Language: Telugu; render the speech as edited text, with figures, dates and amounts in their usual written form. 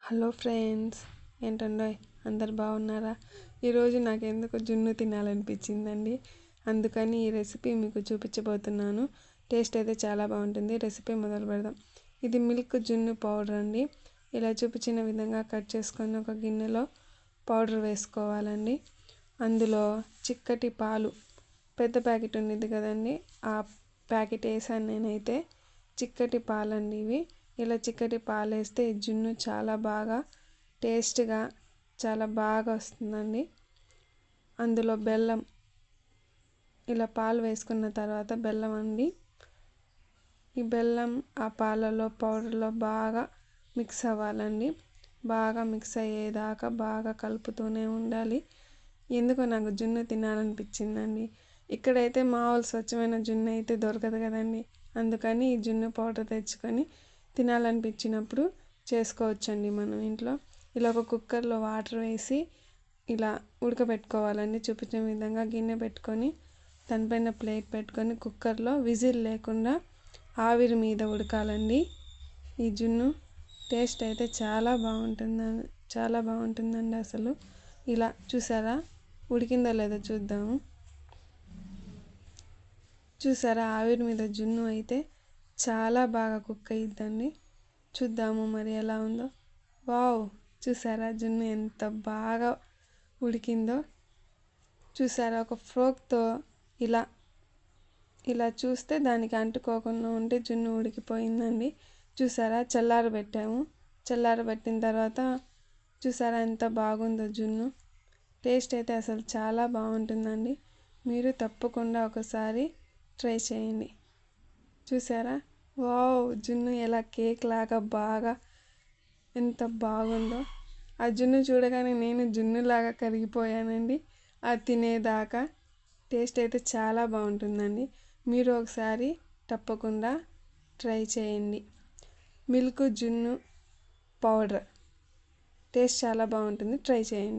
హలో ఫ్రెండ్స్, ఏంటండోయ్ అందరు బాగున్నారా? ఈరోజు నాకు ఎందుకు జున్ను తినాలనిపించిందండి. అందుకని ఈ రెసిపీ మీకు చూపించబోతున్నాను. టేస్ట్ అయితే చాలా బాగుంటుంది. రెసిపీ మొదలు పెడదాం. ఇది మిల్క్ జున్ను పౌడర్ అండి. ఇలా చూపించిన విధంగా కట్ చేసుకొని ఒక గిన్నెలో పౌడర్ వేసుకోవాలండి. అందులో చిక్కటి పాలు, పెద్ద ప్యాకెట్ ఉండేది కదండి, ఆ ప్యాకెట్ వేసాను నేనైతే. చిక్కటి పాలండి ఇవి. ఇలా చిక్కటి పాలు వేస్తే జున్ను చాలా బాగా టేస్ట్గా చాలా బాగా వస్తుందండి. అందులో బెల్లం, ఇలా పాలు వేసుకున్న తర్వాత బెల్లం అండి. ఈ బెల్లం ఆ పాలలో పౌడర్లో బాగా మిక్స్ అవ్వాలండి. బాగా మిక్స్ అయ్యేదాకా బాగా కలుపుతూనే ఉండాలి. ఎందుకో నాకు జున్ను తినాలనిపించిందండి. ఇక్కడైతే మామూలు స్వచ్ఛమైన జున్ను అయితే దొరకదు కదండి. అందుకని ఈ జున్ను పౌడర్ తెచ్చుకొని తినాలనిపించినప్పుడు చేసుకోవచ్చండి మనం ఇంట్లో. ఇలా ఒక కుక్కర్లో వాటర్ వేసి ఇలా ఉడకబెట్టుకోవాలండి. చూపించిన విధంగా గిన్నె పెట్టుకొని దానిపైన ప్లేట్ పెట్టుకొని కుక్కర్లో విజిల్ లేకుండా ఆవిరి మీద ఉడకాలండి. ఈ జున్ను టేస్ట్ అయితే చాలా బాగుంటుందండి అసలు. ఇలా చూసారా, ఉడికిందో లేదో చూద్దాము. చూసారా, ఆవిరి మీద జున్ను అయితే చాలా బాగా కుక్ అయ్యిద్దండి. చూద్దాము మరి ఎలా ఉందో. వావ్, చూసారా జున్ను ఎంత బాగా ఉడికిందో. చూసారా, ఒక ఫోర్క్తో ఇలా ఇలా చూస్తే దానికి అంటుకోకుండా ఉంటే జున్ను ఉడికిపోయిందండి. చూసారా, చల్లారబెట్టిన తర్వాత చూసారా ఎంత బాగుందో జున్ను. టేస్ట్ అయితే అసలు చాలా బాగుంటుందండి. మీరు తప్పకుండా ఒకసారి ట్రై చేయండి. చూసారా, వావ్, జున్ను ఎలా కేక్ లాగా బాగా ఎంత బాగుందో. ఆ జున్ను చూడగానే నేను జున్నులాగా కరిగిపోయానండి అది తినేదాకా. టేస్ట్ అయితే చాలా బాగుంటుందండి. మీరు ఒకసారి తప్పకుండా ట్రై చేయండి. మిల్క్ జున్ను పౌడర్ టేస్ట్ చాలా బాగుంటుంది. ట్రై చేయండి.